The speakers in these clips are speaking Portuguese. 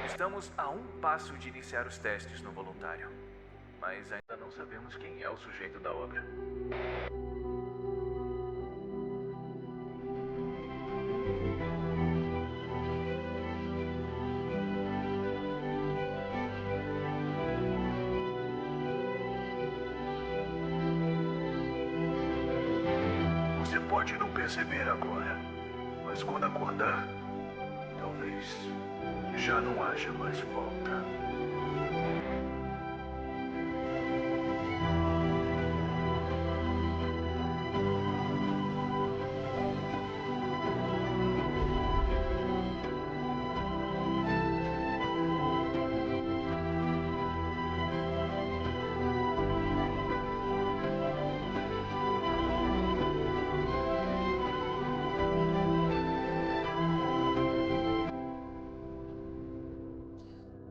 Estamos a um passo de iniciar os testes no voluntário, mas ainda não sabemos quem é o sujeito da obra. Você pode não perceber agora, mas quando acordar, talvez já não haja mais volta.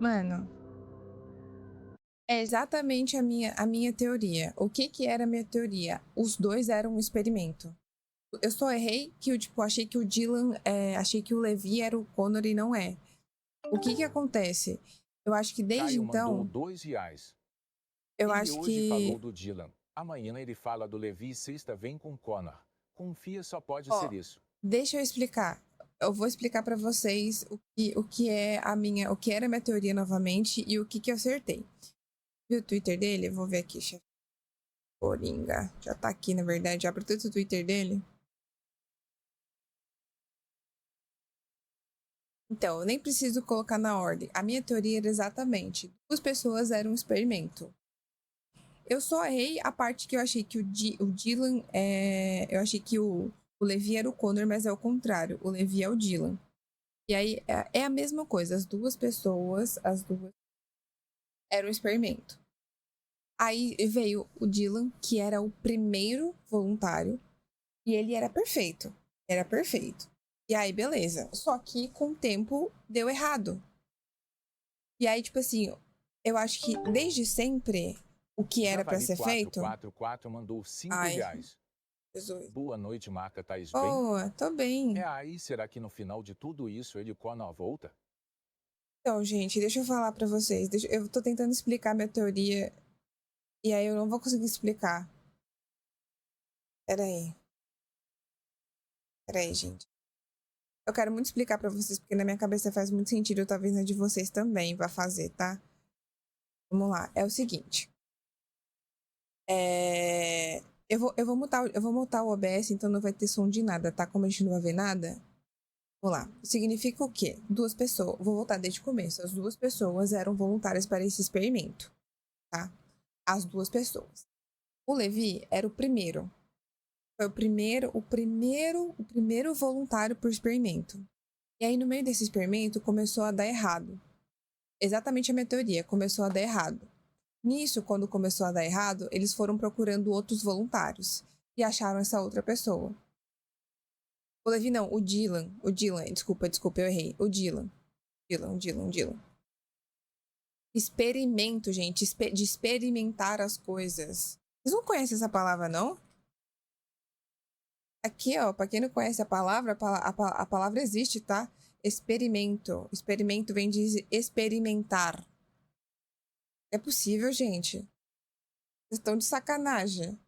Mano, é exatamente a minha teoria. O que que era a minha teoria? Os dois eram um experimento. Eu só errei que eu, tipo, achei que o Dylan, achei que o Levi era o Connor e não é. O que que acontece? Eu acho que desde Caio mandou então, R$ 2. eu Ele acho hoje falou que, do Dylan. Amanhã ele fala do Levi e sexta vem com Connor. Confia, só pode ó, ser isso. deixa eu explicar. Eu vou explicar pra vocês o que é o que era a minha teoria novamente e o que que eu acertei. Viu o Twitter dele? Eu vou ver aqui, chefe. Coringa. Já tá aqui, na verdade. Abre todo o Twitter dele. Então, eu nem preciso colocar na ordem. A minha teoria era exatamente: duas pessoas eram um experimento. Eu só errei a parte que eu achei que o Dylan eu achei que o Levi era o Connor, mas é o contrário. O Levi é o Dylan. E aí é a mesma coisa. As duas eram um experimento. Aí veio o Dylan, que era o primeiro voluntário, e ele era perfeito. Era perfeito. E aí, beleza. Só que com o tempo deu errado. E aí, tipo assim, eu acho que desde sempre o que era pra ser feito. Javali444 mandou Ai, R$ 5. Jesus. Boa noite, Marca. Tais bem? Boa, tô bem. É aí, será que no final de tudo isso ele e Connor volta? Então, gente, deixa eu falar pra vocês. Eu tô tentando explicar minha teoria e aí eu não vou conseguir explicar. Peraí. Peraí, gente. Eu quero muito explicar pra vocês porque na minha cabeça faz muito sentido, talvez na de vocês também vá fazer, tá? Vamos lá. É o seguinte. É... eu vou mutar o OBS, então não vai ter som de nada, tá? Como a gente não vai ver nada. Vamos lá. Significa o quê? Duas pessoas. Vou voltar desde o começo. As duas pessoas eram voluntárias para esse experimento, tá? As duas pessoas. O Levi era o primeiro. Foi o primeiro voluntário por experimento. E aí, no meio desse experimento, começou a dar errado. Exatamente a minha teoria. Começou a dar errado. Nisso, quando começou a dar errado, eles foram procurando outros voluntários. E acharam essa outra pessoa. O Levi não, o Dylan. O Dylan, desculpa, eu errei. O Dylan. Dylan. Experimento, gente, de experimentar as coisas. Vocês não conhecem essa palavra, não? Aqui, ó, pra quem não conhece a palavra, a palavra existe, tá? Experimento. Experimento vem de experimentar. É possível, gente. Vocês estão de sacanagem.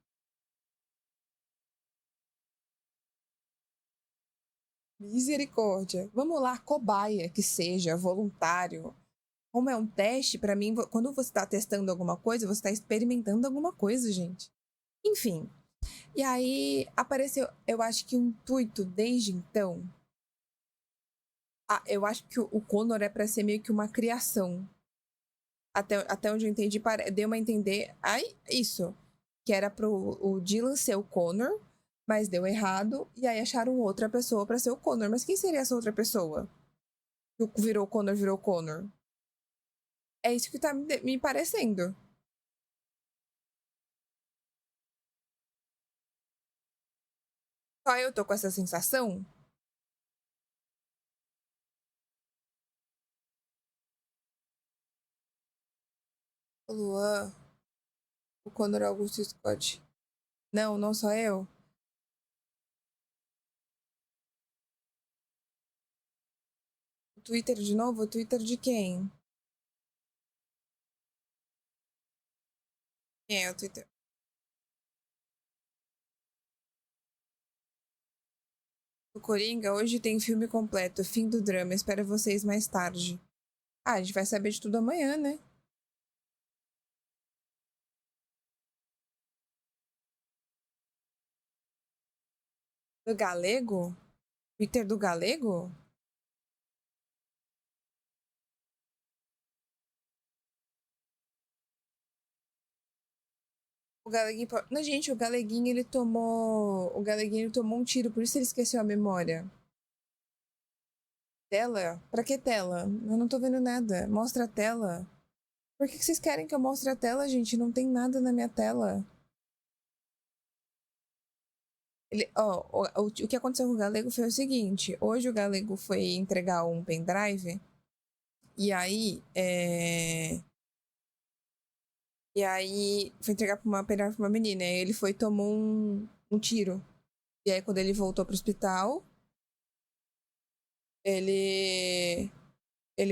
Misericórdia. Vamos lá, cobaia, que seja, voluntário. Como é um teste, pra mim, quando você tá testando alguma coisa, você tá experimentando alguma coisa, gente. Enfim. E aí apareceu, eu acho que um intuito desde então. Eu acho que o Connor é pra ser meio que uma criação. Até onde eu entendi, deu a entender. Ai, isso. Que era pro o Dylan ser o Connor, mas deu errado. E aí acharam outra pessoa pra ser o Connor. Mas quem seria essa outra pessoa? Que virou Connor, virou Connor. É isso que tá me parecendo. Só eu tô com essa sensação? O Luan, o Connor Augusto Scott. Não, não sou eu. Twitter de novo? O Twitter de quem? Quem é o Twitter? O Coringa, hoje tem filme completo, fim do drama, espero vocês mais tarde. Ah, a gente vai saber de tudo amanhã, né? Do Galego? Twitter do Galego? O Galeguinho. Não, gente, o Galeguinho ele tomou. O Galeguinho ele tomou um tiro, por isso ele esqueceu a memória. Tela? Pra que tela? Eu não tô vendo nada. Mostra a tela. Por que vocês querem que eu mostre a tela, gente? Não tem nada na minha tela. O que aconteceu com o Galego foi o seguinte: hoje o Galego foi entregar um pendrive. E aí. E aí foi entregar pendrive pra uma menina. E ele foi e tomou um tiro. E aí, quando ele voltou pro hospital, ele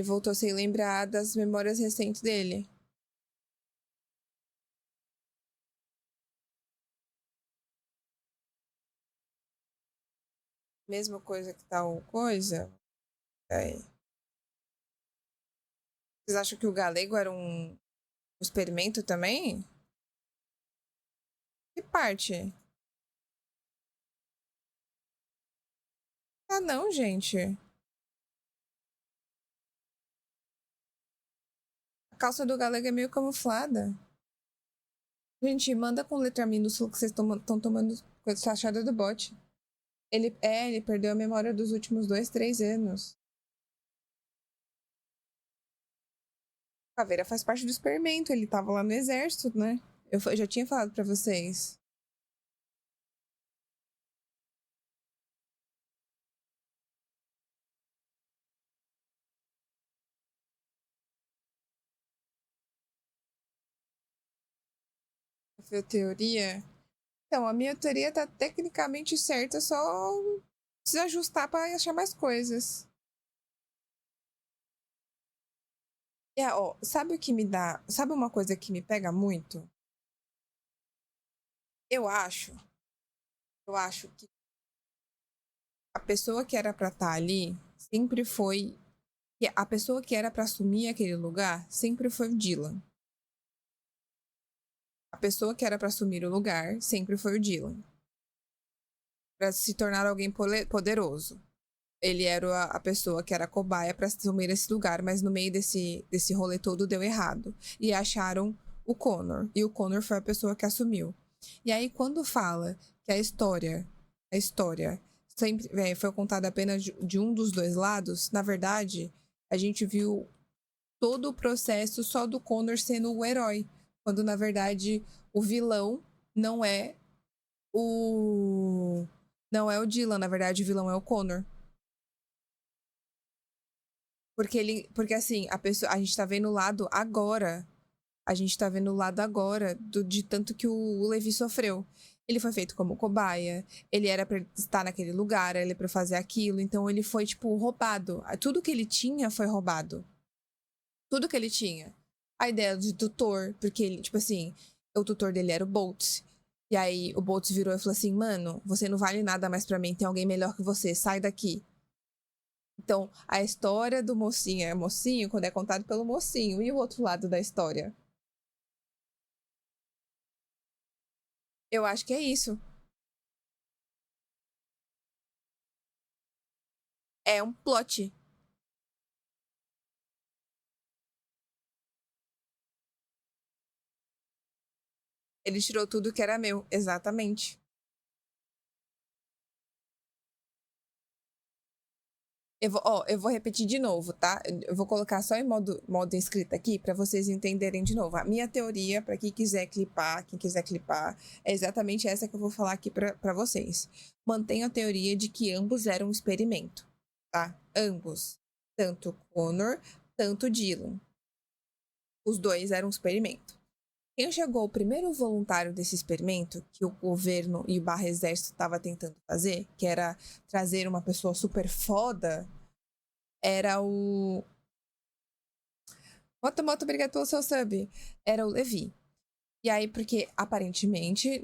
voltou sem lembrar das memórias recentes dele. Mesma coisa que tal coisa. É. Vocês acham que o Galego era um experimento também? Que parte? Ah, não, gente. A calça do Galego é meio camuflada. Gente, manda com letra minúscula que vocês estão tomando coisa chachada do bot. Ele perdeu a memória dos últimos 2, 3 anos. Caveira faz parte do experimento, ele tava lá no exército, né? Eu já tinha falado pra vocês. A sua teoria? Então, a minha teoria tá tecnicamente certa, só precisa ajustar pra achar mais coisas. Ó, sabe o que me dá? Sabe uma coisa que me pega muito? Eu acho. Eu acho que a pessoa que era pra estar ali sempre foi. A pessoa que era pra assumir aquele lugar sempre foi o Dylan. A pessoa que era pra assumir o lugar sempre foi o Dylan. Pra se tornar alguém poderoso. Ele era a pessoa que era cobaia pra assumir esse lugar, mas no meio desse rolê todo deu errado. E acharam o Connor. E o Connor foi a pessoa que assumiu. E aí, quando fala que a história sempre foi contada apenas de um dos dois lados, na verdade, a gente viu todo o processo só do Connor sendo o herói. Quando, na verdade, o vilão não é o. Não é o Dylan, na verdade, o vilão é o Connor. Porque assim, a gente tá vendo o lado agora. A gente tá vendo o lado agora de tanto que o Levi sofreu. Ele foi feito como cobaia, ele era pra estar naquele lugar, ele pra fazer aquilo, então ele foi, tipo, roubado. Tudo que ele tinha foi roubado. Tudo que ele tinha. A ideia de tutor, porque ele, tipo assim, o tutor dele era o Boltz. E aí o Boltz virou e falou assim: mano, você não vale nada mais pra mim, tem alguém melhor que você, sai daqui. Então, a história do mocinho é mocinho quando é contado pelo mocinho. E o outro lado da história? Eu acho que é isso. É um plot. Ele tirou tudo que era meu. Exatamente. Eu vou repetir de novo, tá? Eu vou colocar só em modo escrito aqui para vocês entenderem de novo. A minha teoria, para quem quiser clipar, é exatamente essa que eu vou falar aqui para vocês. Mantenho a teoria de que ambos eram um experimento, tá? Ambos. Tanto Connor, tanto Dylan. Os dois eram um experimento. Quem chegou o primeiro voluntário desse experimento, que o governo e o barra exército estava tentando fazer, que era trazer uma pessoa super foda era o... Moto, obrigado pelo seu sub. Era o Levi. E aí, porque aparentemente,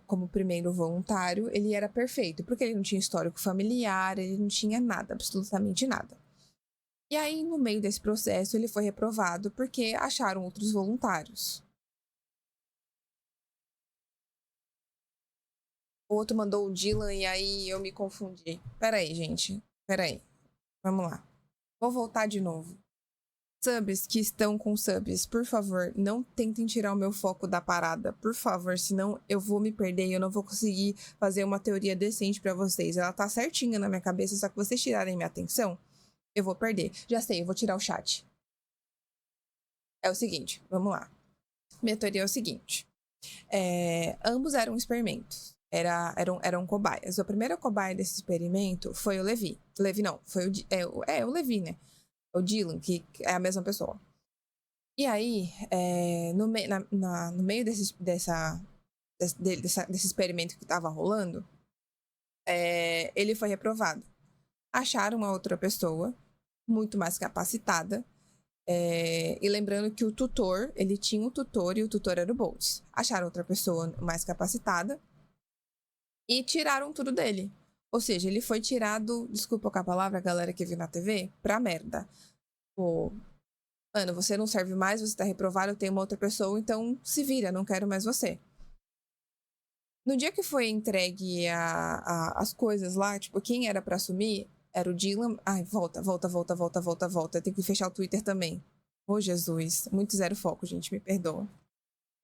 como primeiro voluntário, ele era perfeito. Porque ele não tinha histórico familiar, ele não tinha nada, absolutamente nada. E aí, no meio desse processo, ele foi reprovado porque acharam outros voluntários. O outro mandou o Dylan e aí eu me confundi. Peraí, gente. Peraí. Vamos lá. Vou voltar de novo. Subs que estão com subs, por favor, não tentem tirar o meu foco da parada, por favor, senão eu vou me perder e eu não vou conseguir fazer uma teoria decente pra vocês. Ela tá certinha na minha cabeça, só que vocês tirarem minha atenção, eu vou perder. Já sei, eu vou tirar o chat. É o seguinte, vamos lá. Minha teoria é o seguinte. Ambos eram experimentos. Eram cobaias. O primeiro cobaia desse experimento foi o Levi. Levi não, foi o Levi, né? O Dylan, que é a mesma pessoa. E aí, no meio desse experimento que estava rolando, ele foi reprovado. Acharam uma outra pessoa, muito mais capacitada, e lembrando que o tutor, ele tinha um tutor e o tutor era o Boltz. Acharam outra pessoa mais capacitada e tiraram tudo dele. Ou seja, ele foi tirado, desculpa com a palavra, a galera que viu na TV, pra merda. Mano, você não serve mais, você tá reprovado, eu tenho uma outra pessoa, então se vira, não quero mais você. No dia que foi entregue as coisas lá, tipo, quem era pra assumir era o Dylan. Ai, volta. Eu tenho que fechar o Twitter também. Ô, Jesus. Muito zero foco, gente, me perdoa.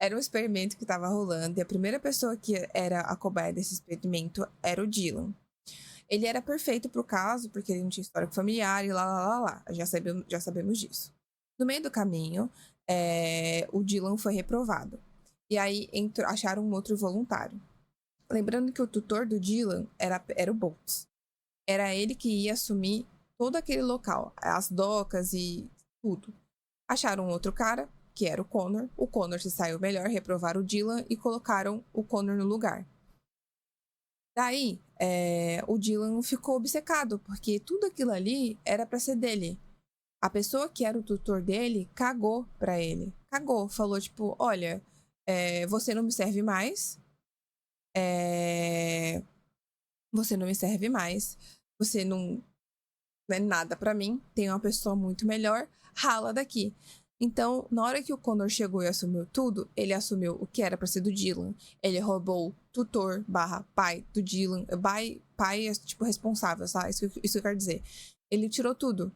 Era um experimento que tava rolando e a primeira pessoa que era a cobaia desse experimento era o Dylan. Ele era perfeito pro caso, porque ele não tinha histórico familiar e lá. Já sabemos disso. No meio do caminho, o Dylan foi reprovado. E aí acharam um outro voluntário. Lembrando que o tutor do Dylan era o Boltz. Era ele que ia assumir todo aquele local, as docas e tudo. Acharam um outro cara, que era o Connor. O Connor se saiu melhor, reprovaram o Dylan e colocaram o Connor no lugar. Daí, o Dylan ficou obcecado, porque tudo aquilo ali era pra ser dele. A pessoa que era o tutor dele cagou pra ele. Cagou, falou tipo, olha, você não me serve mais. Você não me serve mais. Você não é nada pra mim. Tem uma pessoa muito melhor. Rala daqui. Então, na hora que o Connor chegou e assumiu tudo, ele assumiu o que era pra ser do Dylan. Ele roubou tutor / pai do Dylan. Pai é tipo responsável, sabe? Isso que eu quero dizer. Ele tirou tudo.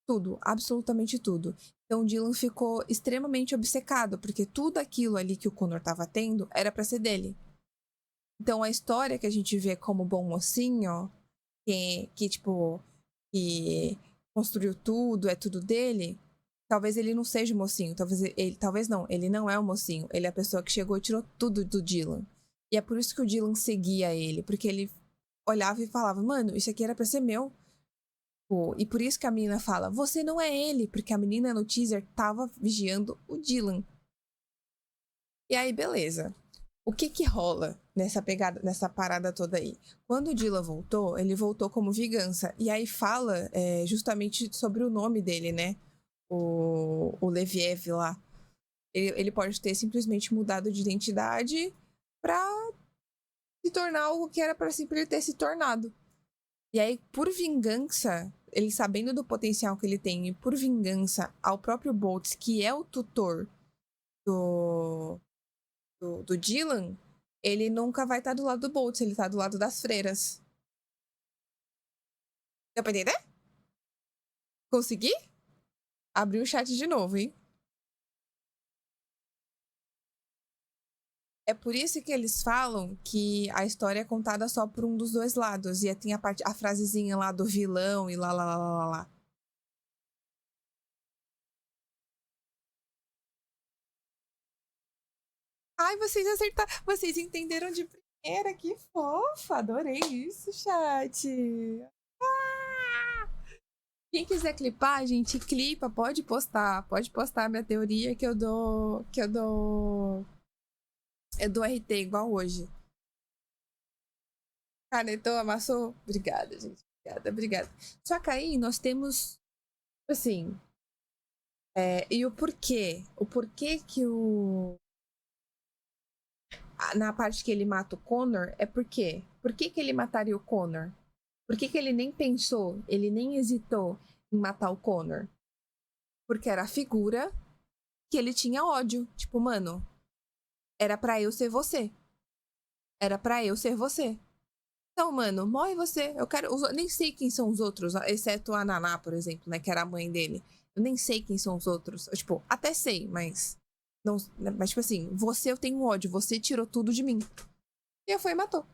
Tudo, absolutamente tudo. Então o Dylan ficou extremamente obcecado, porque tudo aquilo ali que o Connor tava tendo era pra ser dele. Então a história que a gente vê como bom mocinho, que tipo, que construiu tudo, é tudo dele, talvez ele não seja o mocinho, talvez não, ele não é o mocinho, ele é a pessoa que chegou e tirou tudo do Dylan. E é por isso que o Dylan seguia ele, porque ele olhava e falava, mano, isso aqui era pra ser meu. E por isso que a menina fala, você não é ele, porque a menina no teaser tava vigiando o Dylan. E aí, beleza. O que rola nessa parada toda aí? Quando o Dylan voltou, ele voltou como vingança. E aí fala justamente sobre o nome dele, né? O Leviev lá. Ele pode ter simplesmente mudado de identidade pra se tornar algo que era pra sempre ter se tornado. E aí, por vingança, ele sabendo do potencial que ele tem, e por vingança ao próprio Boltz, que é o tutor do Dylan, ele nunca vai estar do lado do Boltz, ele tá do lado das freiras. Deu pra entender? Consegui? Abri o chat de novo, hein? É por isso que eles falam que a história é contada só por um dos dois lados. E tem a frasezinha lá do vilão e lá. Ai, vocês acertaram. Vocês entenderam de primeira. Que fofa. Adorei isso, chat. Ah! Quem quiser clipar, gente, clipa. Pode postar. Pode postar a minha teoria que eu dou. Eu dou RT igual hoje. Canetou, amassou? Obrigada, gente. Obrigada, obrigada. Só que aí nós temos, assim, e o porquê? O porquê que na parte que ele mata o Connor é por quê? Por que que ele mataria o Connor? Por que que ele nem pensou, ele nem hesitou em matar o Connor? Porque era a figura que ele tinha ódio. Tipo, mano, era pra eu ser você. Era pra eu ser você. Então, mano, morre você. Eu quero. Eu nem sei quem são os outros, exceto a Naná, por exemplo, né? Que era a mãe dele. Eu nem sei quem são os outros. Eu, tipo, até sei, mas. Não, mas, tipo assim, você eu tenho ódio. Você tirou tudo de mim. E eu fui e matou.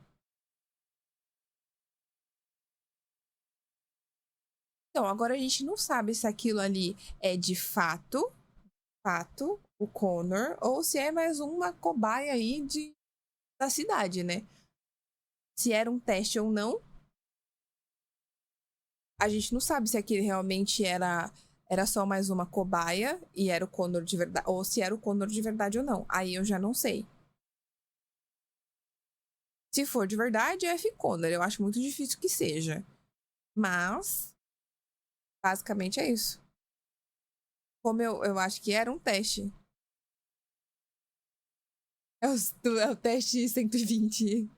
Então, agora a gente não sabe se aquilo ali é de fato, o Connor, ou se é mais uma cobaia aí da cidade, né? Se era um teste ou não, a gente não sabe se aquele realmente era só mais uma cobaia e era o Connor de verdade, ou se era o Connor de verdade ou não. Aí eu já não sei. Se for de verdade, é F. Connor. Eu acho muito difícil que seja. Mas, basicamente é isso. Como eu acho que era um teste. É o teste 120.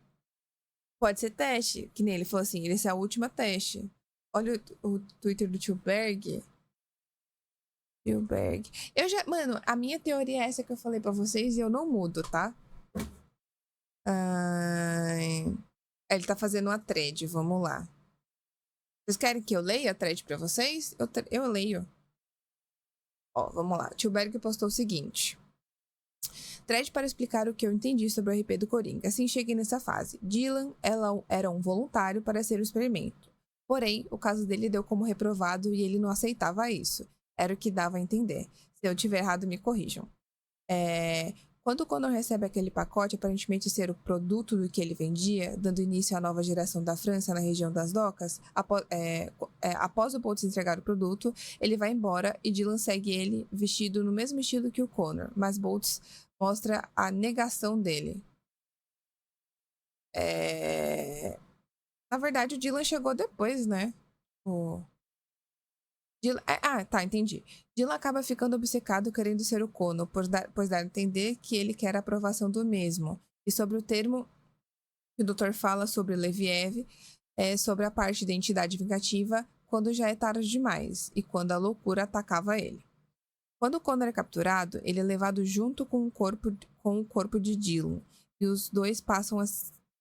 Pode ser teste, que nem ele falou assim, esse é a última teste. Olha o Twitter do Tio Berg. Spielberg. Mano, a minha teoria é essa que eu falei pra vocês e eu não mudo, tá? Ai, ele tá fazendo uma thread, vamos lá. Vocês querem que eu leia a thread pra vocês? Eu leio. Ó, vamos lá. Tio Berg postou o seguinte. Thread para explicar o que eu entendi sobre o RP do Coringa. Assim cheguei nessa fase. Dylan era um voluntário para ser o experimento. Porém, o caso dele deu como reprovado e ele não aceitava isso. Era o que dava a entender. Se eu tiver errado, me corrijam. Quando o Connor recebe aquele pacote, aparentemente ser o produto do que ele vendia, dando início à nova geração da França na região das docas, após o Boltz entregar o produto, ele vai embora e Dylan segue ele vestido no mesmo estilo que o Connor, mas Boltz mostra a negação dele. Na verdade, o Dylan chegou depois, né? Tá, entendi. Dylan acaba ficando obcecado querendo ser o Connor, pois dá a entender que ele quer a aprovação do mesmo. E sobre o termo que o doutor fala sobre Leviev, é sobre a parte de identidade vingativa, quando já é tarde demais, e quando a loucura atacava ele. Quando o Connor é capturado, ele é levado junto com o corpo de Dylan, e os dois passam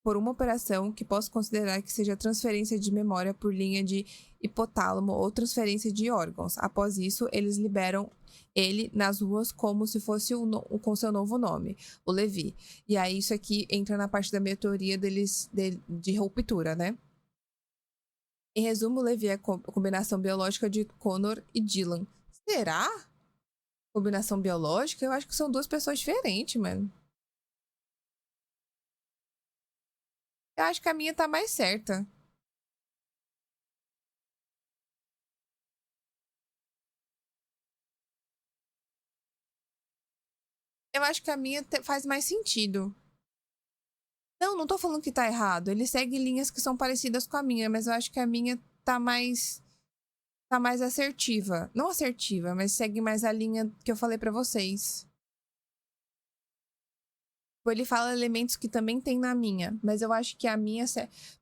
por uma operação que posso considerar que seja transferência de memória por linha de hipotálamo ou transferência de órgãos. Após isso, eles liberam ele nas ruas como se fosse com seu novo nome, o Levi. E aí isso aqui entra na parte da minha teoria de ruptura, né? Em resumo, o Levi é a combinação biológica de Connor e Dylan. Será? Combinação biológica? Eu acho que são duas pessoas diferentes, mano. Eu acho que a minha tá mais certa. Eu acho que a minha faz mais sentido. Não tô falando que tá errado. Ele segue linhas que são parecidas com a minha, mas eu acho que a minha tá mais assertiva. Não assertiva, mas segue mais a linha que eu falei pra vocês. Ele fala elementos que também tem na minha, mas eu acho que a minha,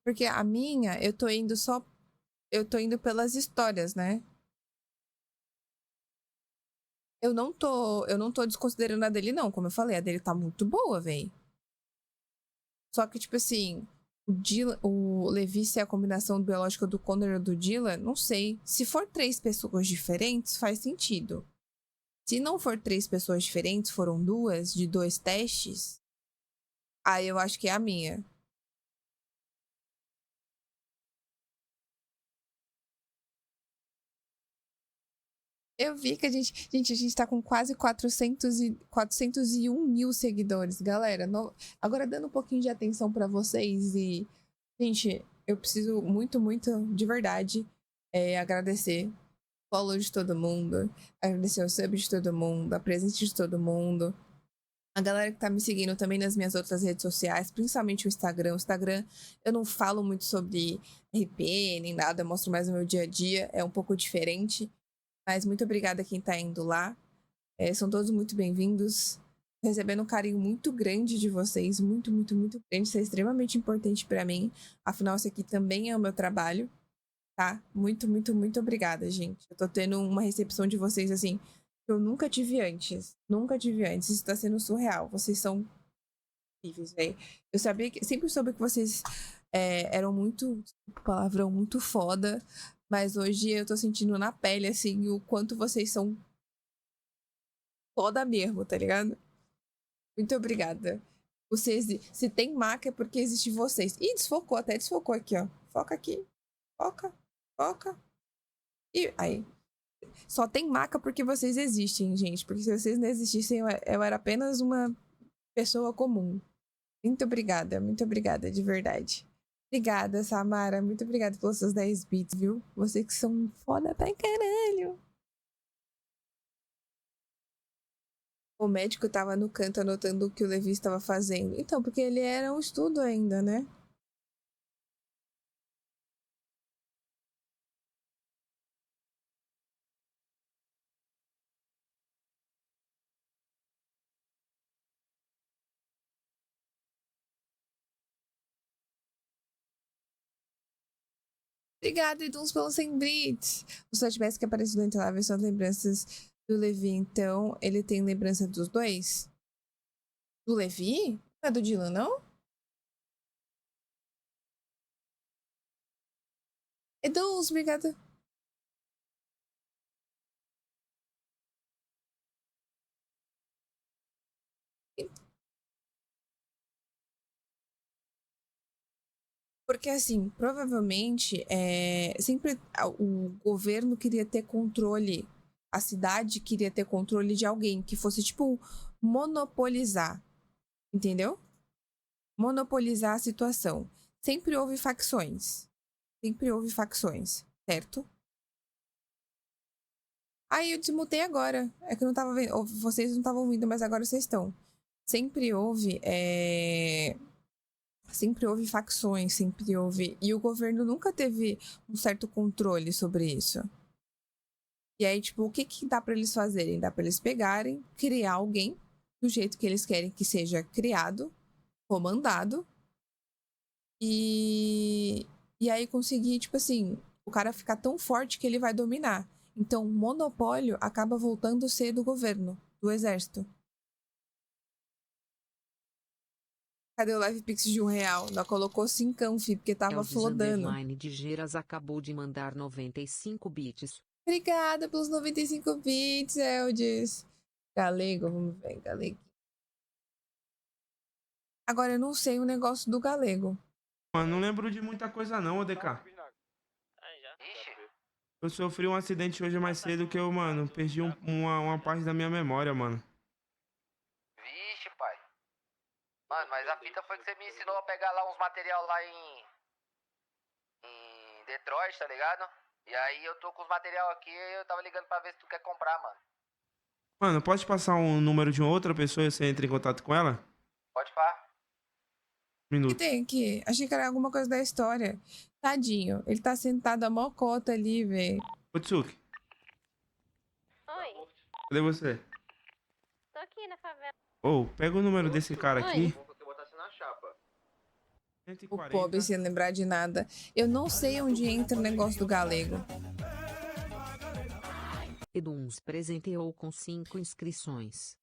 porque a minha eu tô indo pelas histórias, né? Eu não tô desconsiderando a dele não, como eu falei, a dele tá muito boa, véi. Só que, tipo assim, o Levi ser a combinação biológica do Connor e do Dylan, não sei. Se for 3 pessoas diferentes, faz sentido. Se não for 3 pessoas diferentes, foram 2 de 2 testes, aí eu acho que é a minha. Eu vi que a gente tá com quase 401 mil seguidores, galera. Agora dando um pouquinho de atenção pra vocês e, gente, eu preciso muito, muito, de verdade, agradecer o follow de todo mundo, agradecer o sub de todo mundo, a presença de todo mundo. A galera que tá me seguindo também nas minhas outras redes sociais, principalmente o Instagram. O Instagram, eu não falo muito sobre RP nem nada, eu mostro mais o meu dia a dia, é um pouco diferente. Mas muito obrigada a quem tá indo lá. São todos muito bem-vindos. Recebendo um carinho muito grande de vocês, muito, muito, muito grande. Isso é extremamente importante pra mim. Afinal, isso aqui também é o meu trabalho, tá? Muito, muito, muito obrigada, gente. Eu tô tendo uma recepção de vocês, assim, que eu nunca tive antes. Nunca tive antes. Isso tá sendo surreal. Vocês são incríveis, velho. Eu sempre soube que vocês eram muito, palavrão, muito foda. Mas hoje eu tô sentindo na pele, assim, o quanto vocês são foda mesmo, tá ligado? Muito obrigada. Vocês, se tem maca é porque existe vocês. Ih, desfocou, até desfocou aqui, ó. Foca aqui. Foca, foca. E aí. Só tem maca porque vocês existem, gente. Porque se vocês não existissem, eu era apenas uma pessoa comum. Muito obrigada, de verdade. Obrigada, Samara. Muito obrigada pelos seus 10 bits, viu? Vocês que são foda pra caralho. O médico tava no canto anotando o que o Levi estava fazendo. Então, porque ele era um estudo ainda, né? Obrigada, Iduns, pelos 100 bits. Os flashbacks que apareceram dentro da são lembranças do Levi. Então, ele tem lembrança dos dois? Do Levi? Não é do Dylan, não? Iduns, obrigada. Porque, assim, provavelmente, sempre o governo queria ter controle, a cidade queria ter controle de alguém que fosse, tipo, monopolizar, entendeu? Monopolizar a situação. Sempre houve facções. Sempre houve facções, certo? Aí eu desmutei agora. É que eu não tava vendo. Vocês não estavam ouvindo, mas agora vocês estão. Sempre houve. Sempre houve facções, sempre houve. E o governo nunca teve um certo controle sobre isso. E aí, tipo, o que dá pra eles fazerem? Dá pra eles pegarem, criar alguém do jeito que eles querem que seja criado, comandado. E aí conseguir, tipo assim, o cara ficar tão forte que ele vai dominar. Então, o monopólio acaba voltando a ser do governo, do exército. Cadê o Live Pix de R$1? Não colocou 5, fi, porque tava flodando. De Geras acabou de mandar 95 bits. Obrigada pelos 95 bits, Eldis. Galego, vamos ver, galego. Agora, eu não sei o negócio do galego. Mano, não lembro de muita coisa não, ODK. Eu sofri um acidente hoje mais cedo que eu, mano, perdi uma parte da minha memória, mano. Vixe, pai. Mano, mas a fita foi que você me ensinou a pegar lá uns material lá em Detroit, tá ligado? E aí eu tô com os material aqui e eu tava ligando pra ver se tu quer comprar, mano. Mano, pode passar um número de uma outra pessoa e você entra em contato com ela? Pode pá. O que Minuto. tem aqui? Achei que era alguma coisa da história. Tadinho, ele tá sentado a mocota ali, velho. Otsuki, Oi, cadê você? tô aqui na favela. Ô, pega o número desse cara aqui. O 140. pobre sem lembrar de nada. Eu não sei onde entra o negócio do galego. Eduns presenteou com 5 inscrições.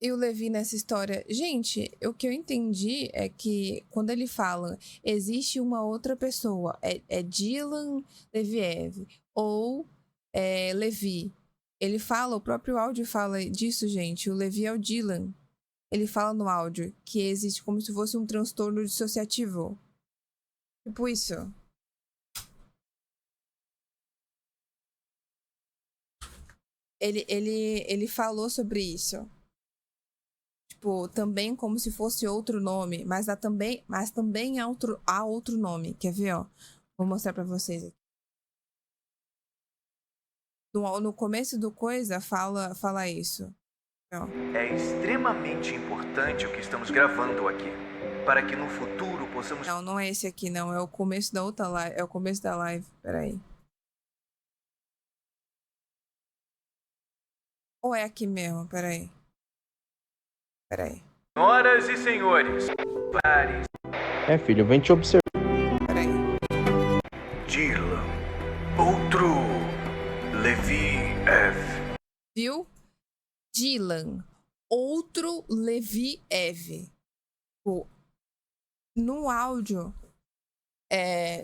E o Levi nessa história. Gente, o que eu entendi é que quando ele fala existe uma outra pessoa, é Dylan Leviev ou Levi. Ele fala, o próprio áudio fala disso, gente. O Levi é o Dylan. Ele fala no áudio que existe como se fosse um transtorno dissociativo. Tipo isso. Ele falou sobre isso. Tipo, também como se fosse outro nome, mas também há outro nome. Quer ver, ó? Vou mostrar pra vocês aqui. No começo do coisa, fala isso. Ó. É extremamente importante o que estamos gravando aqui, para que no futuro possamos... Não, não é esse aqui, não. É o começo da outra live. É o começo da live. Peraí. Ou é aqui mesmo? Peraí. Peraí. Senhoras e senhores, pares. É, filho, vem te observar. Peraí. Dylan. Outro. Levi F. Viu? Dylan. Outro Levi Eve. No áudio,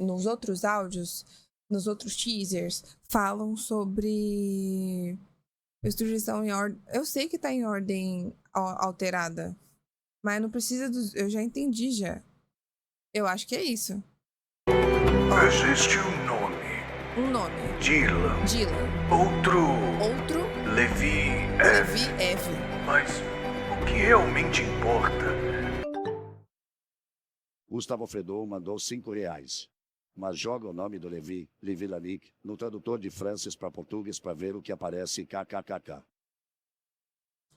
nos outros áudios, nos outros teasers, falam sobre destruição em ordem. Eu sei que tá em ordem alterada, mas não precisa dos. Eu já entendi já. Eu acho que é isso. Existe um nome. Um nome. Dylan. Outro Levi F. Levi Eve. Mas o que realmente importa? Gustavo Fredon mandou R$5. Mas joga o nome do Levi Lanick, no tradutor de francês para português para ver o que aparece kkkk.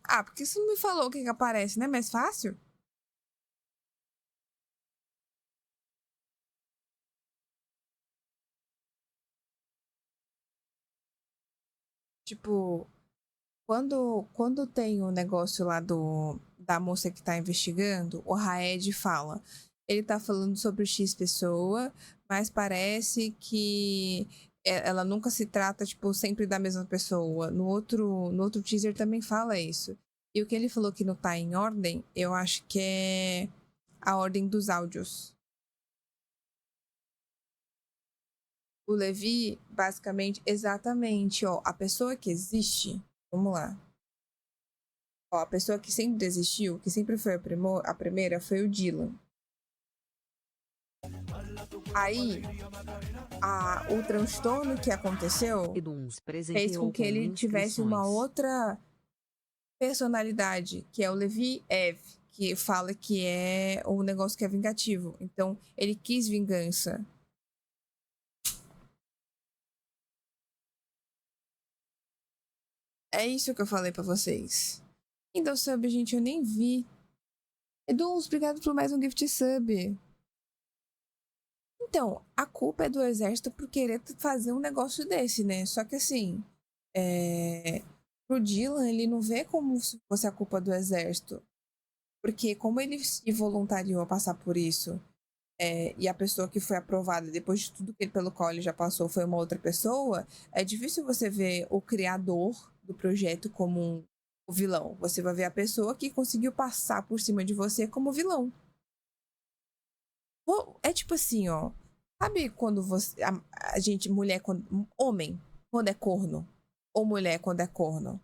Ah, porque você não me falou o que aparece, né? Mais fácil? Tipo, quando tem o negócio lá da moça que tá investigando, o Raed fala. Ele tá falando sobre o X pessoa, mas parece que ela nunca se trata, tipo, sempre da mesma pessoa. No outro teaser também fala isso. E o que ele falou que não tá em ordem, eu acho que é a ordem dos áudios. O Levi, basicamente, exatamente, ó, a pessoa que existe, vamos lá. Ó, a pessoa que sempre existiu, que sempre foi a primeira, foi o Dylan. Aí, o transtorno que aconteceu fez com que ele tivesse uma outra personalidade, que é o Levi Eve, que fala que é um negócio que é vingativo. Então, ele quis vingança. É isso que eu falei pra vocês. Então, sub, gente, eu nem vi. Edu, obrigado por mais um gift sub. Então, a culpa é do exército por querer fazer um negócio desse, né? Só que assim, pro Dylan, ele não vê como se fosse a culpa do exército. Porque como ele se voluntariou a passar por isso, e a pessoa que foi aprovada depois de tudo pelo qual ele já passou foi uma outra pessoa, é difícil você ver o criador do projeto como o vilão. Você vai ver a pessoa que conseguiu passar por cima de você como vilão. É tipo assim, ó. Sabe quando você. A gente, mulher, homem, quando é corno? Ou mulher, quando é corno?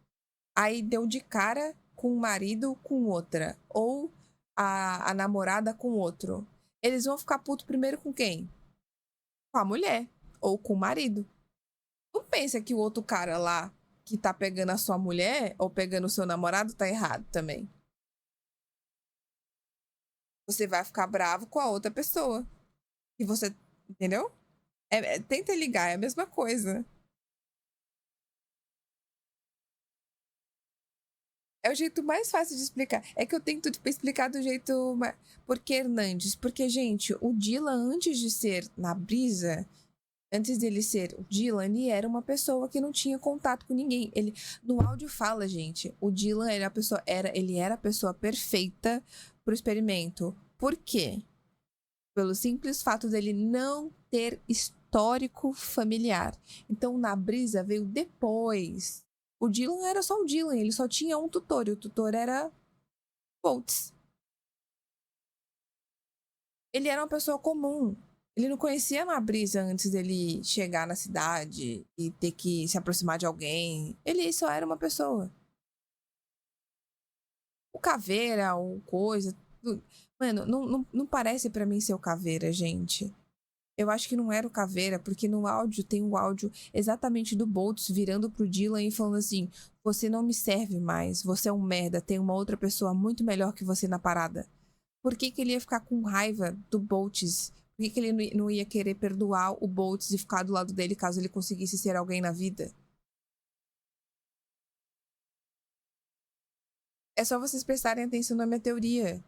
Aí deu de cara com o marido com outra. Ou a namorada com outro. Eles vão ficar puto primeiro com quem? Com a mulher. Ou com o marido. Não pensa que o outro cara lá que tá pegando a sua mulher ou pegando o seu namorado tá errado também. Você vai ficar bravo com a outra pessoa. E você, entendeu? Tenta ligar, é a mesma coisa. É o jeito mais fácil de explicar. É que eu tento explicar do jeito... Por que Hernandes? Porque, gente, o Dylan, antes de ser na brisa, antes dele ser o Dylan, ele era uma pessoa que não tinha contato com ninguém. Ele, no áudio fala, gente, o Dylan era a pessoa perfeita pro experimento. Por quê? Pelo simples fato dele não ter histórico familiar. Então, na brisa veio depois. O Dylan era só o Dylan, ele só tinha um tutor, e o tutor era Boltz. Ele era uma pessoa comum. Ele não conhecia a brisa antes dele chegar na cidade e ter que se aproximar de alguém. Ele só era uma pessoa. O Caveira, o coisa... Mano, não parece pra mim ser o Caveira, gente. Eu acho que não era o Caveira, porque no áudio tem o áudio exatamente do Boltz virando pro Dylan e falando assim: você não me serve mais, você é um merda, tem uma outra pessoa muito melhor que você na parada. Por que ele ia ficar com raiva do Boltz? Por que ele não ia querer perdoar o Boltz e ficar do lado dele caso ele conseguisse ser alguém na vida? É só vocês prestarem atenção na minha teoria.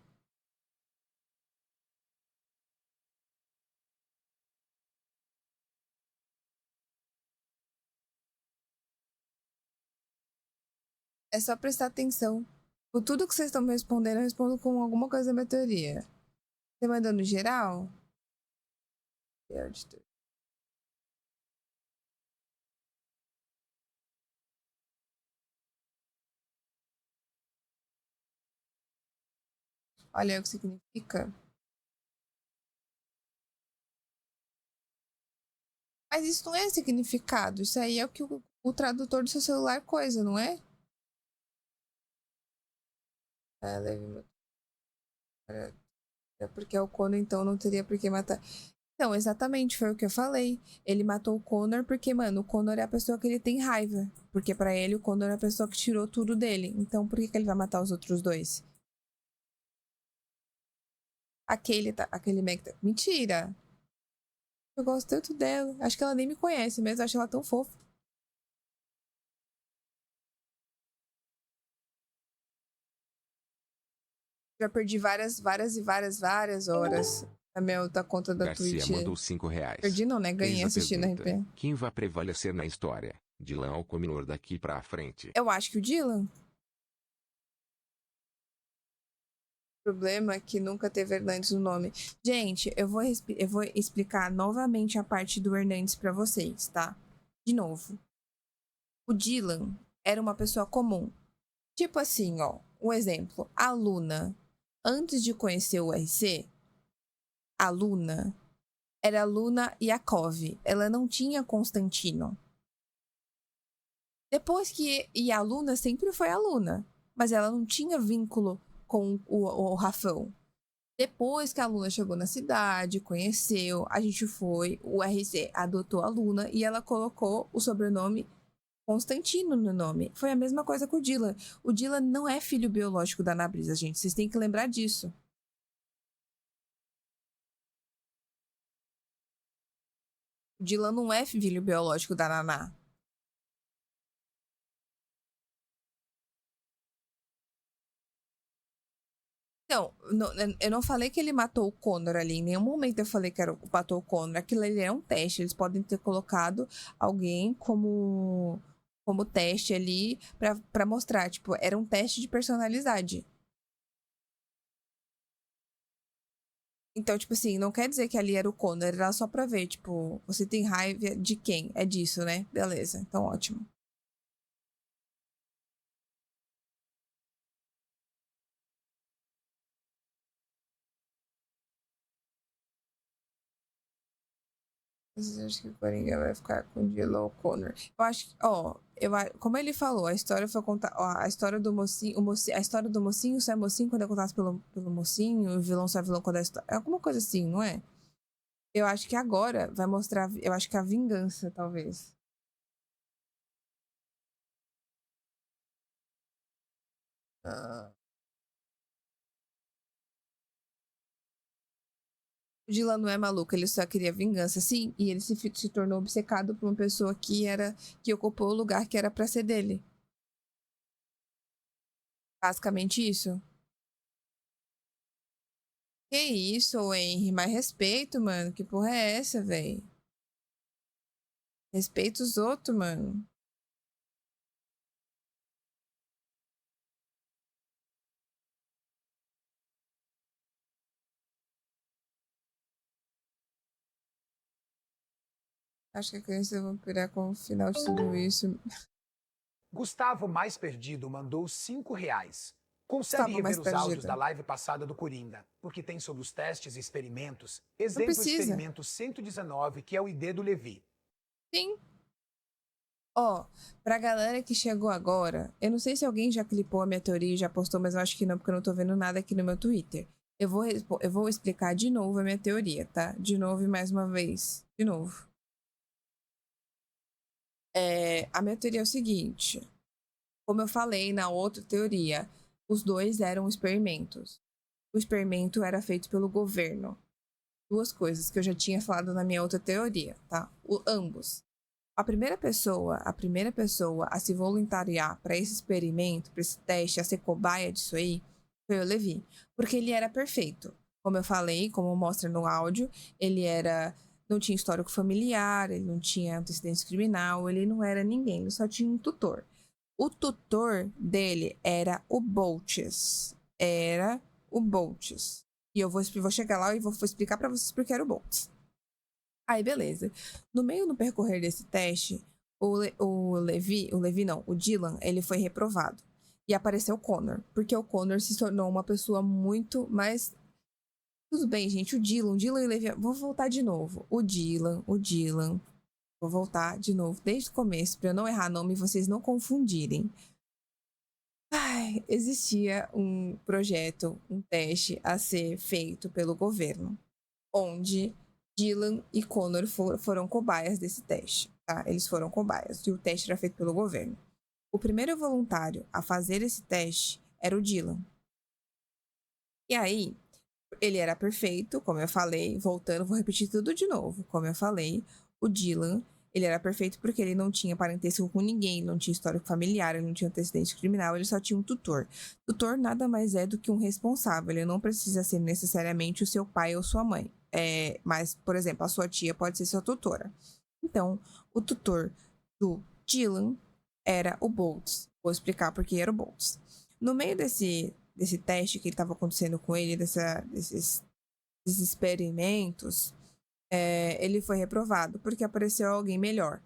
É só prestar atenção. Por tudo que vocês estão me respondendo, eu respondo com alguma coisa da minha teoria. Você mandou no geral? Olha o que significa. Mas isso não é significado. Isso aí é o que o tradutor do seu celular coisa, não é? É porque é o Connor, então não teria por que matar. Então, exatamente, foi o que eu falei. Ele matou o Connor porque, mano, o Connor é a pessoa que ele tem raiva. Porque pra ele, o Connor é a pessoa que tirou tudo dele. Então, por que ele vai matar os outros dois? Aquele Meg tá... Mentira! Eu gosto tanto dela. Acho que ela nem me conhece mesmo. Acho ela tão fofa. Já perdi várias horas na minha outra conta da Garcia Twitch. mandou R$5. Perdi não, né? Ganhei Eis a assistindo pergunta. RP. Quem vai prevalecer na história? Dylan ou Cominor daqui pra frente? Eu acho que o Dylan. O problema é que nunca teve Hernandes no nome. Gente, eu vou explicar novamente a parte do Hernandes pra vocês, tá? De novo. O Dylan era uma pessoa comum. Tipo assim, ó. Um exemplo. A Luna, antes de conhecer o RC, a Luna era Luna Yakov. Ela não tinha Constantino. Depois que... E a Luna sempre foi a Luna. Mas ela não tinha vínculo com o Rafão. Depois que a Luna chegou na cidade, conheceu, a gente foi, o RC adotou a Luna e ela colocou o sobrenome Constantino no nome. Foi a mesma coisa com o Dylan. O Dylan não é filho biológico da Ana Brisa, gente. Vocês têm que lembrar disso. O Dylan não é filho biológico da Naná. Não, eu não falei que ele matou o Connor ali. Em nenhum momento eu falei que matou o Connor. Aquilo ali é um teste. Eles podem ter colocado alguém como teste ali pra mostrar. Tipo, era um teste de personalidade. Então, tipo assim, não quer dizer que ali era o Connor. Era só pra ver, tipo, você tem raiva de quem? É disso, né? Beleza, então ótimo. Eu acho que o Coringa vai ficar com o Dylan ou Connor. Eu acho que, ó, como ele falou, a história foi contar, a história do mocinho, a história do mocinho só é mocinho quando é contado pelo mocinho, o vilão só é vilão quando é história. É alguma coisa assim, não é? Eu acho que agora vai mostrar, eu acho que a vingança, talvez. O Dylan não é maluco, ele só queria vingança, sim, e ele se tornou obcecado por uma pessoa que ocupou o lugar que era pra ser dele. Basicamente isso. Que isso, Henry? Mais respeito, mano. Que porra é essa, velho? Respeita os outros, mano. Acho que a criança vai pirar com o final de tudo isso. Gustavo Mais Perdido mandou R$5. Consegue Gustavo Mais rever os áudios Perdido. da live passada do Coringa, porque tem sobre os testes e experimentos. Exemplo precisa. experimento 119, que é o ID do Levi. Sim. Ó, pra galera que chegou agora, eu não sei se alguém já clipou a minha teoria e já postou, mas eu acho que não, porque eu não tô vendo nada aqui no meu Twitter. Eu vou explicar de novo a minha teoria, tá? De novo e mais uma vez. De novo. A minha teoria é o seguinte. Como eu falei na outra teoria, os dois eram experimentos. O experimento era feito pelo governo. Duas coisas que eu já tinha falado na minha outra teoria, tá? Ambos. a primeira pessoa a se voluntariar para esse experimento, para esse teste, a ser cobaia disso aí, foi o Levi. Porque ele era perfeito. Como eu falei, como mostra no áudio, ele não tinha histórico familiar, ele não tinha antecedência criminal, ele não era ninguém, ele só tinha um tutor. O tutor dele era o Boltz. Era o Boltz. E eu vou chegar lá e vou explicar para vocês porque era o Boltz. Aí, beleza. No percorrer desse teste, o Dylan, ele foi reprovado. E apareceu o Connor, porque o Connor se tornou uma pessoa muito mais... Tudo bem, gente, o Dylan e o Levi... Vou voltar de novo. O Dylan... Vou voltar de novo, desde o começo, para eu não errar nome e vocês não confundirem. Ai, existia um projeto, um teste a ser feito pelo governo, onde Dylan e Connor foram cobaias desse teste, tá? Eles foram cobaias e o teste era feito pelo governo. O primeiro voluntário a fazer esse teste era o Dylan. E aí, ele era perfeito, como eu falei, voltando, vou repetir tudo de novo. Como eu falei, o Dylan, ele era perfeito porque ele não tinha parentesco com ninguém, não tinha histórico familiar, ele não tinha antecedente criminal, ele só tinha um tutor. Tutor nada mais é do que um responsável, ele não precisa ser necessariamente o seu pai ou sua mãe. Mas, por exemplo, a sua tia pode ser sua tutora. Então, o tutor do Dylan era o Boltz. Vou explicar por que era o Boltz. No meio desse teste que estava acontecendo com ele, desses experimentos, ele foi reprovado porque apareceu alguém melhor,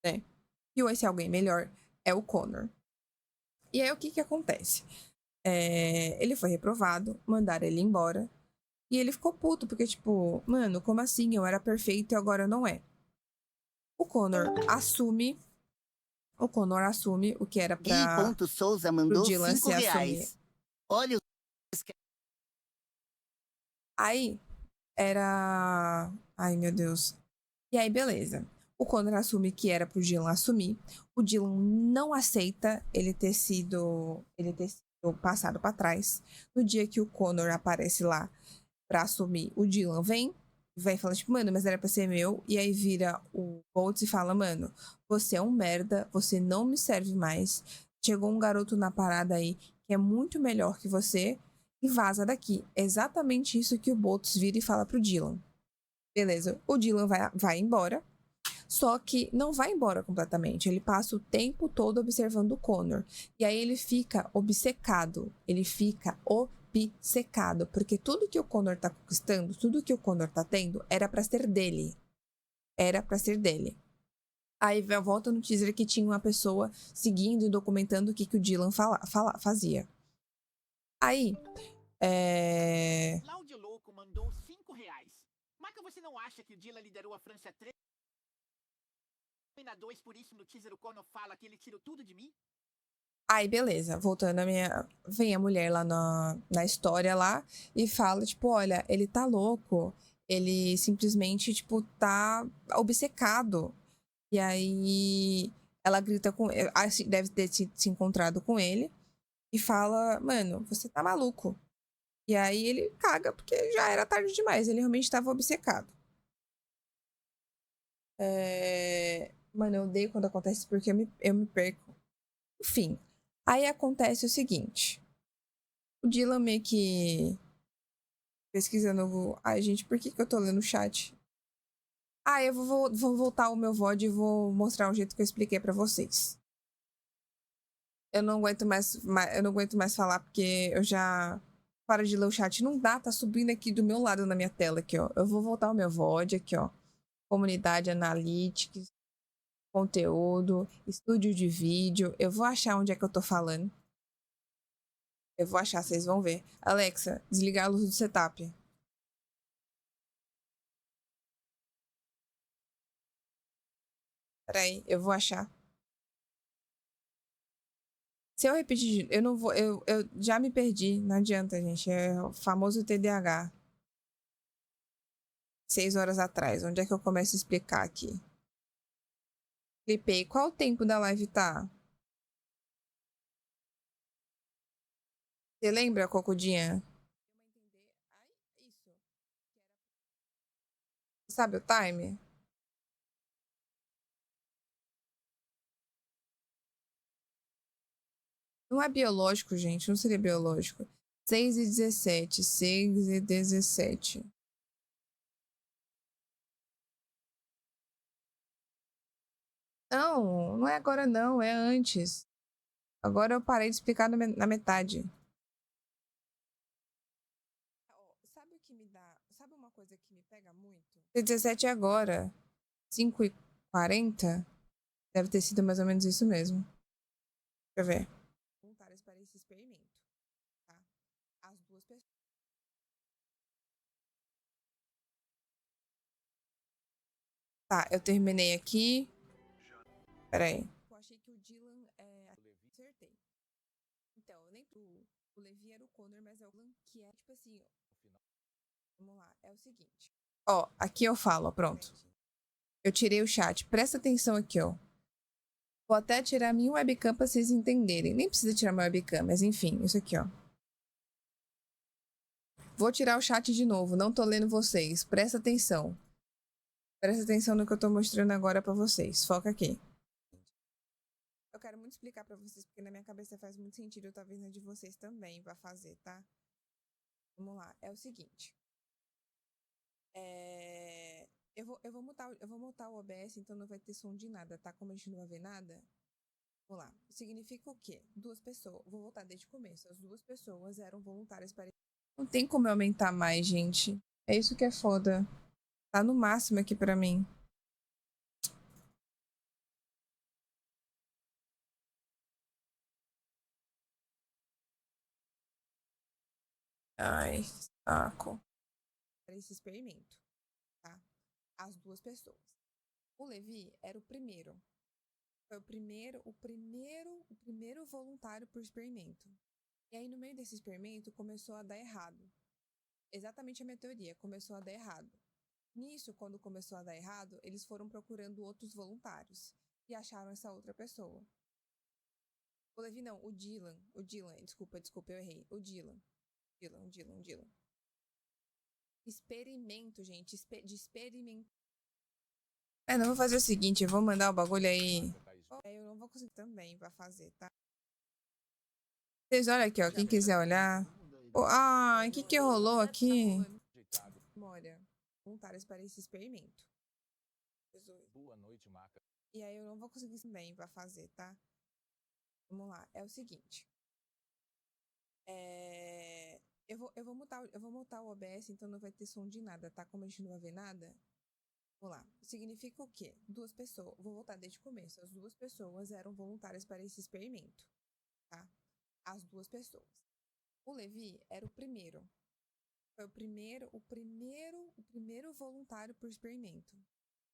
né? E esse alguém melhor é o Connor. E aí o que acontece? Ele foi reprovado, mandaram ele embora, e ele ficou puto, porque tipo, mano, como assim? Eu era perfeito e agora não é. O Connor assume o que era pra Souza mandou pro Dylan se R$5. assumir. Olha o... Aí, era... Ai, meu Deus. E aí, beleza. O Connor assume que era pro Dylan assumir. O Dylan não aceita ele ter sido passado pra trás. No dia que o Connor aparece lá pra assumir, o Dylan vem falar, tipo, mano, mas era pra ser meu. E aí vira o Boltz e fala, mano, você é um merda, você não me serve mais. Chegou um garoto na parada aí que é muito melhor que você e vaza daqui. É exatamente isso que o Boltz vira e fala pro Dylan. Beleza, o Dylan vai embora, só que não vai embora completamente. Ele passa o tempo todo observando o Connor. E aí ele fica obcecado. Porque tudo que o Connor tá conquistando, tudo que o Connor tá tendo, era pra ser dele. Aí volta no teaser que tinha uma pessoa seguindo e documentando o que o Dylan fazia. Aí, Cláudio Louco mandou R$5. Marca, você não acha que o Dylan liderou a França 3-2, por isso no teaser o Connor fala que ele tirou tudo de mim? Aí, beleza, voltando vem a mulher lá na história lá e fala, tipo, olha, ele tá louco, ele simplesmente, tipo, tá obcecado. E aí, ela grita deve ter se encontrado com ele e fala, mano, você tá maluco. E aí ele caga, porque já era tarde demais, ele realmente estava obcecado. Mano, eu odeio quando acontece porque eu me perco. Enfim, aí acontece o seguinte. O Dylan meio que pesquisando... Ai, gente, por que eu tô lendo o chat? Eu vou voltar o meu VOD e vou mostrar o jeito que eu expliquei pra vocês. Eu não aguento mais falar porque eu já... Para de ler o chat. Não dá, tá subindo aqui do meu lado na minha tela aqui, ó. Eu vou voltar o meu VOD aqui, ó. Comunidade Analytics, conteúdo, estúdio de vídeo. Eu vou achar onde é que eu tô falando. Eu vou achar, vocês vão ver. Alexa, desligar a luz do setup. Peraí, eu vou achar. Se eu repetir, eu não vou. Eu já me perdi, não adianta, gente. É o famoso TDAH. 6 horas atrás. Onde é que eu começo a explicar aqui? Clipei. Qual o tempo da live tá? Você lembra, Cocudinha? Sabe o time? Não é biológico, gente. Não seria biológico. 6 e 17. 6 e 17. Não, não é agora não. É antes. Agora eu parei de explicar na metade. Sabe o que me dá... Sabe uma coisa que me pega muito? 17 é agora. 5h40. Deve ter sido mais ou menos isso mesmo. Deixa eu ver. Voluntários para esse experimento. Tá? As duas pessoas. Tá, eu terminei aqui. Peraí. Eu achei que o Dylan acertei. Então, eu nem. O Levi era o Connor, mas é o Dylan que é tipo assim. Vamos lá, é o seguinte. Ó, aqui eu falo, ó, pronto. Eu tirei o chat. Presta atenção aqui, ó. Vou até tirar minha webcam pra vocês entenderem. Nem precisa tirar minha webcam, mas enfim, isso aqui, ó. Vou tirar o chat de novo, não tô lendo vocês. Presta atenção. Presta atenção no que eu tô mostrando agora pra vocês. Foca aqui. Eu quero muito explicar pra vocês, porque na minha cabeça faz muito sentido, talvez na de vocês também vai fazer, tá? Vamos lá, é o seguinte. Eu vou mutar o OBS, então não vai ter som de nada, tá? Como a gente não vai ver nada. Vamos lá. Significa o quê? Duas pessoas. Vou voltar desde o começo. As duas pessoas eram voluntárias para... Não tem como eu aumentar mais, gente. É isso que é foda. Tá no máximo aqui pra mim. Ai, saco. Para esse experimento, tá? As duas pessoas. O Levi era o primeiro. Foi o primeiro voluntário por experimento. E aí, no meio desse experimento, começou a dar errado. Exatamente a minha teoria, começou a dar errado. Nisso, quando começou a dar errado, eles foram procurando outros voluntários. E acharam essa outra pessoa. O Levi não, o Dylan. O Dylan, desculpa, eu errei. O Dylan. Dylan. Experimento, gente. De experimentar. Não vou fazer o seguinte, eu vou mandar o bagulho aí. Eu não vou conseguir também, vai fazer, tá? Vocês olham aqui, ó. Quem quiser olhar. Ai, o que rolou aqui? Memória. Voluntários para esse experimento. Boa noite, Maca. E aí eu não vou conseguir também, vai fazer, tá? Vamos lá, é o seguinte. Eu vou mutar o OBS, então não vai ter som de nada, tá? Como a gente não vai ver nada. Vamos lá. Significa o quê? Duas pessoas. Vou voltar desde o começo. As duas pessoas eram voluntárias para esse experimento, tá? As duas pessoas. O Levi era o primeiro. Foi o primeiro voluntário por experimento.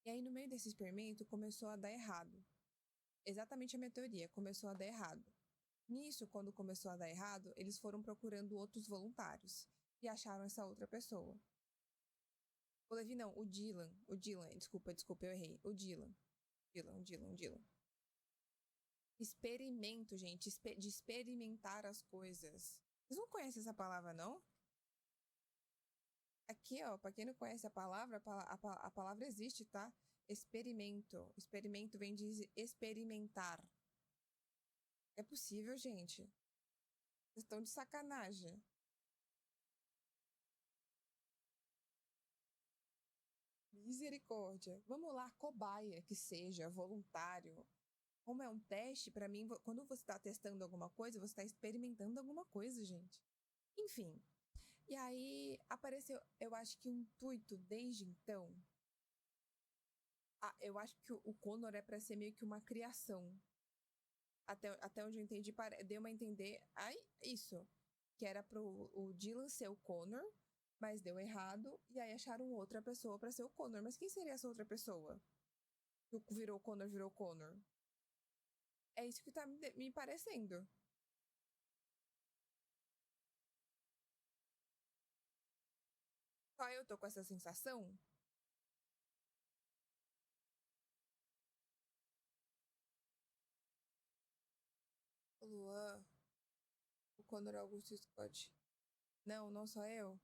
E aí, no meio desse experimento, começou a dar errado. Exatamente a minha teoria, começou a dar errado. Nisso, quando começou a dar errado, eles foram procurando outros voluntários. E acharam essa outra pessoa. O Levi não, o Dylan. Desculpa, eu errei. O Dylan. Experimento, gente. De experimentar as coisas. Vocês não conhecem essa palavra, não? Aqui, ó, pra quem não conhece a palavra, a palavra existe, tá? Experimento. Experimento vem de experimentar. É possível, gente? Vocês estão de sacanagem. Misericórdia. Vamos lá, cobaia, que seja, voluntário. Como é um teste, pra mim, quando você tá testando alguma coisa, você tá experimentando alguma coisa, gente. Enfim. E aí, apareceu, eu acho que um intuito desde então. Eu acho que o Connor é pra ser meio que uma criação. Até onde eu entendi, deu a entender. Isso. Que era pro o Dylan ser o Connor, mas deu errado. E aí acharam outra pessoa pra ser o Connor. Mas quem seria essa outra pessoa? Que virou Connor. É isso que tá me parecendo. Só eu tô com essa sensação? O Luan. O Connor Augusto Scott. Não sou eu.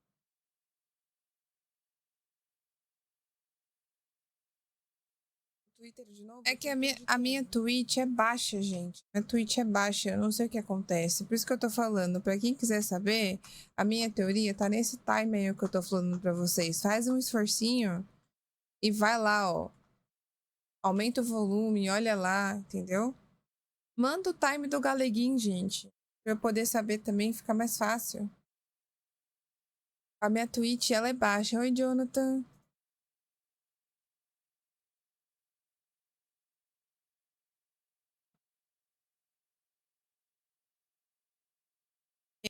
Twitter de novo? É que a minha Twitch é baixa, gente. A Twitch é baixa, eu não sei o que acontece. Por isso que eu tô falando. Pra quem quiser saber, a minha teoria tá nesse time aí que eu tô falando pra vocês. Faz um esforcinho e vai lá, ó. Aumenta o volume, olha lá, entendeu? Manda o time do Galeguinho, gente. Pra eu poder saber também, fica mais fácil. A minha Twitch, ela é baixa. Oi, Jonathan.